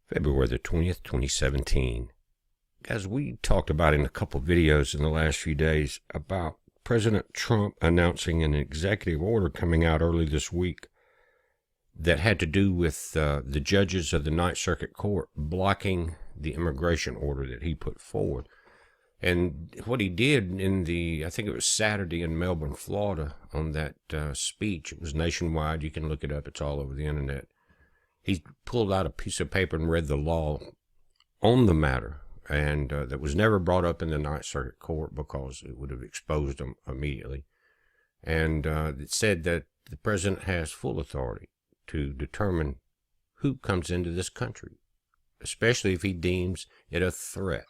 February the 20th, 2017. Guys, we talked about in a couple videos in the last few days about President Trump announcing an executive order coming out early this week that had to do with the judges of the Ninth Circuit Court blocking the immigration order that he put forward. And what he did I think it was Saturday in Melbourne, Florida, on that speech, it was nationwide, you can look it up, it's all over the internet. He pulled out a piece of paper and read the law on the matter, and that was never brought up in the Ninth Circuit Court because it would have exposed them immediately. And it said that the president has full authority to determine who comes into this country, especially if he deems it a threat,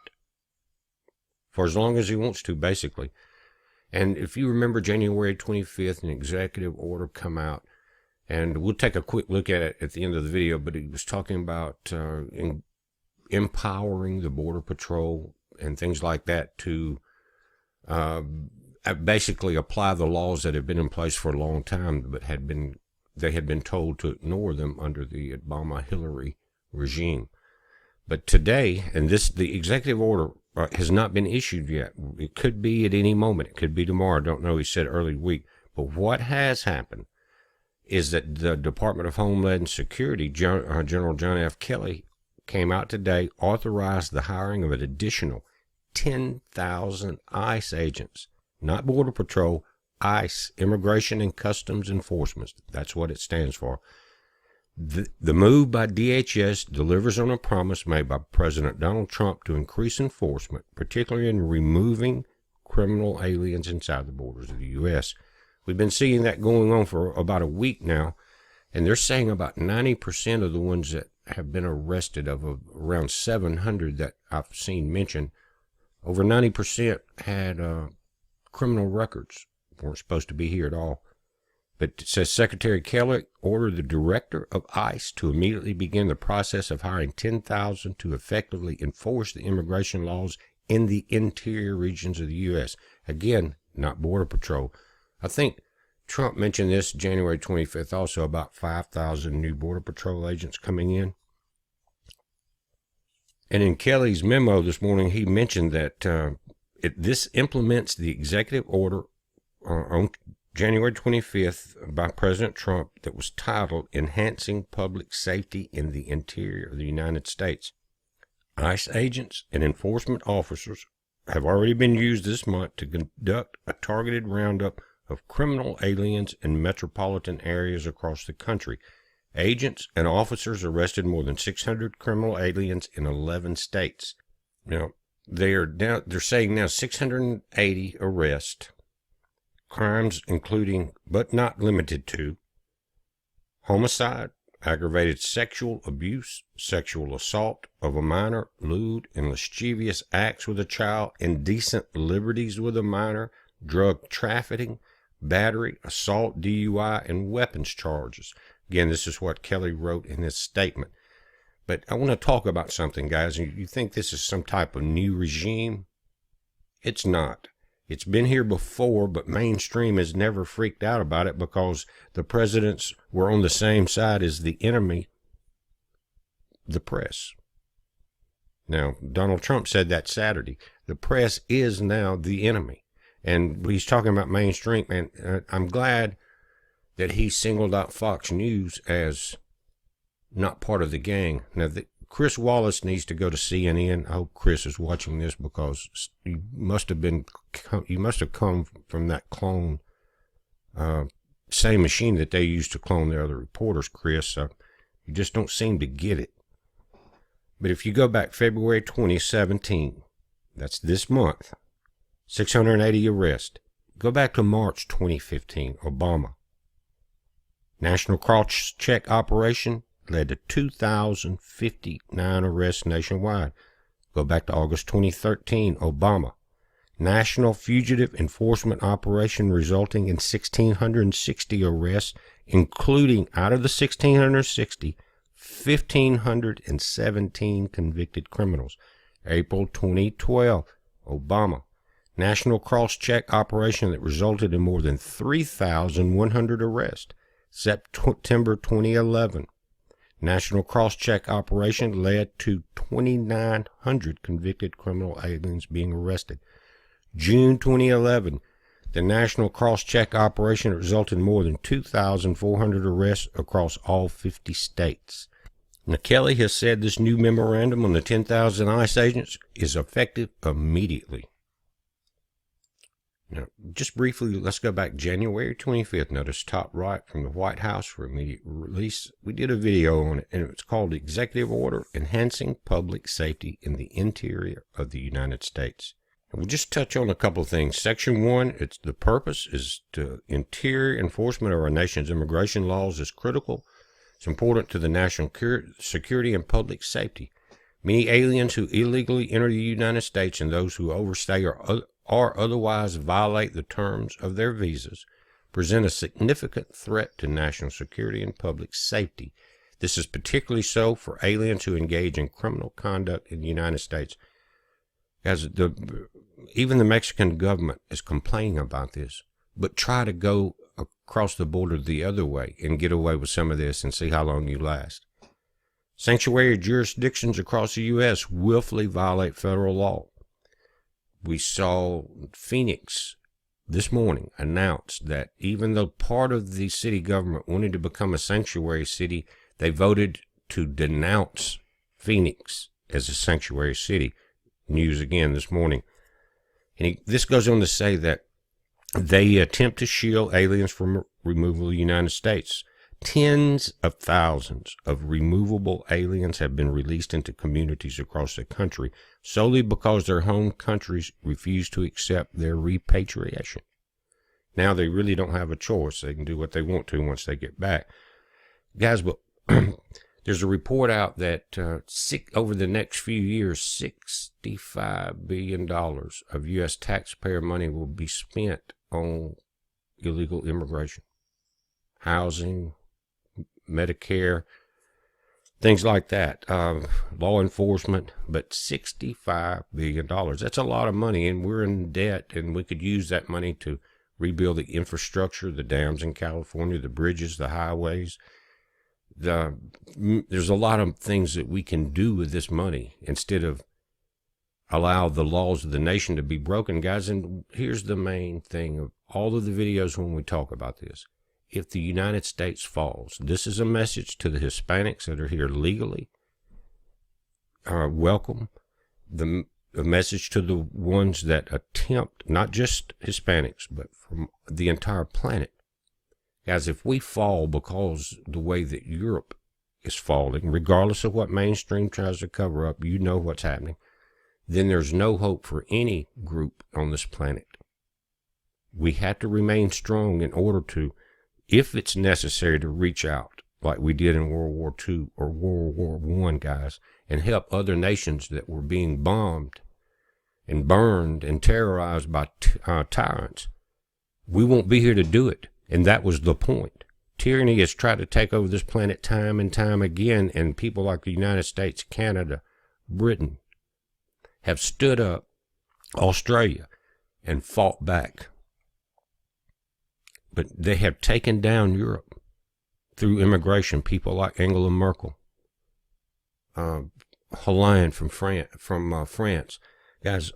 for as long as he wants to, basically. And if you remember, January 25th, an executive order come out, and we'll take a quick look at it at the end of the video, but he was talking about empowering the Border Patrol and things like that to basically apply the laws that have been in place for a long time, but they had been told to ignore them under the Obama-Hillary regime. But today, and the executive order has not been issued yet. It could be at any moment. It could be tomorrow. I don't know. He said early week. But what has happened is that the Department of Homeland Security, General John F. Kelly, came out today, authorized the hiring of an additional 10,000 ICE agents, not Border Patrol, ICE, Immigration and Customs Enforcement. That's what it stands for. The move by DHS delivers on a promise made by President Donald Trump to increase enforcement, particularly in removing criminal aliens inside the borders of the U.S. We've been seeing that going on for about a week now, and they're saying about 90% of the ones that have been arrested, of around 700 that I've seen mentioned, over 90% had criminal records, weren't supposed to be here at all. But it says Secretary Kelly ordered the director of ICE to immediately begin the process of hiring 10,000 to effectively enforce the immigration laws in the interior regions of the U.S. Again, not Border Patrol. I think Trump mentioned this January 25th also, about 5,000 new Border Patrol agents coming in. And in Kelly's memo this morning, he mentioned that this implements the executive order on January 25th by President Trump that was titled Enhancing Public Safety in the Interior of the United States. ICE agents and enforcement officers have already been used this month to conduct a targeted roundup of criminal aliens in metropolitan areas across the country. Agents and officers arrested more than 600 criminal aliens in 11 states. Now, they're saying now 680 arrests. Crimes including, but not limited to, homicide, aggravated sexual abuse, sexual assault of a minor, lewd and lascivious acts with a child, indecent liberties with a minor, drug trafficking, battery, assault, DUI, and weapons charges. Again, this is what Kelly wrote in his statement. But I want to talk about something, guys. You think this is some type of new regime? It's not. It's been here before, but mainstream has never freaked out about it because the presidents were on the same side as the enemy, the press. Now, Donald Trump said that Saturday. The press is now the enemy. And he's talking about mainstream, and I'm glad that he singled out Fox News as not part of the gang. Now, Chris Wallace needs to go to CNN. I hope Chris is watching this because you must have come from that clone, same machine that they used to clone the other reporters, Chris. You just don't seem to get it. But if you go back February 2017, that's this month, 680 arrests. Go back to March 2015, Obama. National cross-check operation led to 2,059 arrests nationwide. Go back to August 2013, Obama. National fugitive enforcement operation resulting in 1,660 arrests, including, out of the 1,660, 1,517 convicted criminals. April 2012, Obama. National cross-check operation that resulted in more than 3,100 arrests. September 2011. National cross-check operation led to 2,900 convicted criminal aliens being arrested. June 2011, the national cross-check operation resulted in more than 2,400 arrests across all 50 states. Now, Kelly has said this new memorandum on the 10,000 ICE agents is effective immediately. Now, just briefly, let's go back January 25th. Notice top right from the White House for immediate release. We did a video on it, and it's called Executive Order Enhancing Public Safety in the Interior of the United States. And we'll just touch on a couple of things. Section 1, the purpose is to interior enforcement of our nation's immigration laws is critical. It's important to the national security and public safety. Many aliens who illegally enter the United States and those who overstay or otherwise violate the terms of their visas present a significant threat to national security and public safety. This is particularly so for aliens who engage in criminal conduct in the United States. As even the Mexican government is complaining about this, but try to go across the border the other way and get away with some of this and see how long you last. Sanctuary jurisdictions across the U.S. willfully violate federal law. We saw Phoenix this morning announce that even though part of the city government wanted to become a sanctuary city, they voted to denounce Phoenix as a sanctuary city. News again this morning. And this goes on to say that they attempt to shield aliens from removal of the United States. Tens of thousands of removable aliens have been released into communities across the country solely because their home countries refuse to accept their repatriation. Now they really don't have a choice. They can do what they want to once they get back. Guys, but there's a report out that over the next few years, $65 billion of U.S. taxpayer money will be spent on illegal immigration, housing, Medicare, things like that, law enforcement, but $65 billion. That's a lot of money, and we're in debt, and we could use that money to rebuild the infrastructure, the dams in California, the bridges, the highways. There's a lot of things that we can do with this money instead of allow the laws of the nation to be broken, guys. And here's the main thing of all of the videos when we talk about this. If the United States falls, this is a message to the Hispanics that are here legally. Welcome. The message to the ones that attempt, not just Hispanics, but from the entire planet. Guys, if we fall because the way that Europe is falling, regardless of what mainstream tries to cover up, you know what's happening, then there's no hope for any group on this planet. We have to remain strong in order to, if it's necessary, to reach out like we did in World War II or World War I, guys, and help other nations that were being bombed and burned and terrorized by tyrants. We won't be here to do it. And that was the point. Tyranny has tried to take over this planet time and time again, and people like the United States, Canada, Britain have stood up, Australia, and fought back. But they have taken down Europe through immigration. People like Angela Merkel, Hollande from France. Guys,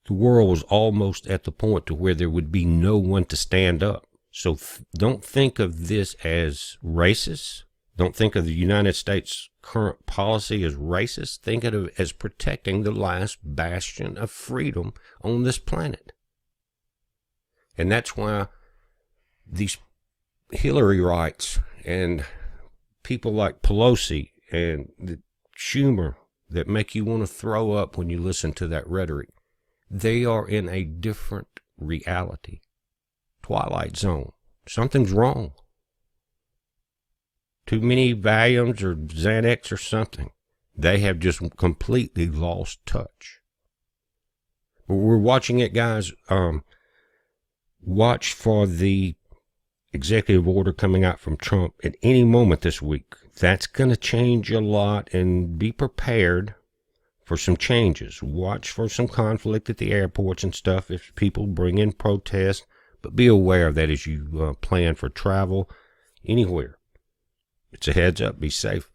the world was almost at the point to where there would be no one to stand up. So don't think of this as racist. Don't think of the United States' current policy as racist. Think of it as protecting the last bastion of freedom on this planet. And that's why these Hillary rights and people like Pelosi and Schumer that make you want to throw up when you listen to that rhetoric, they are in a different reality. Twilight Zone. Something's wrong. Too many Valiums or Xanax or something. They have just completely lost touch. But we're watching it, guys. Watch for the executive order coming out from Trump at any moment this week. That's going to change a lot, and be prepared for some changes. Watch for some conflict at the airports and stuff if people bring in protests, but be aware of that as you plan for travel anywhere. It's a heads up. Be safe.